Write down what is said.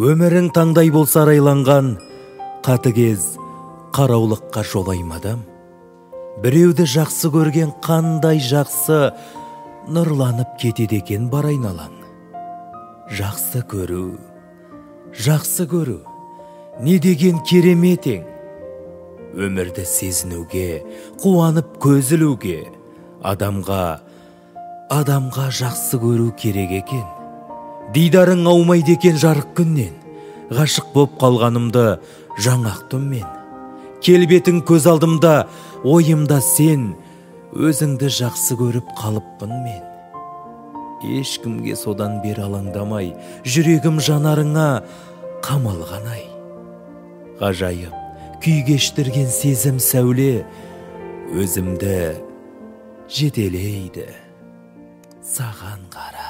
Өмірің таңдай болса арайланған, қатыгез қараулыққа жолаймадам. Біреуді жақсы көрген қандай жақсы нұрланып кетеді екен бар айналаң. Жақсы көру, не деген керемет ең. Өмірді сезінуге, қуанып көзілуге, адамға жақсы көру керек екен. Дидарың аумайды екен жарық күннен, ғашық боп қалғанымды жаңақтым мен. Келбетің көз алдымда, ойымда сен, өзіңді жақсы көріп қалыппын мен. Ешкімге содан бер алаңдамай, жүрегім жанарыңа қамалған ай. Ғажайып, күй кештірген сезім сәуле, өзімді жетелейді саған қара.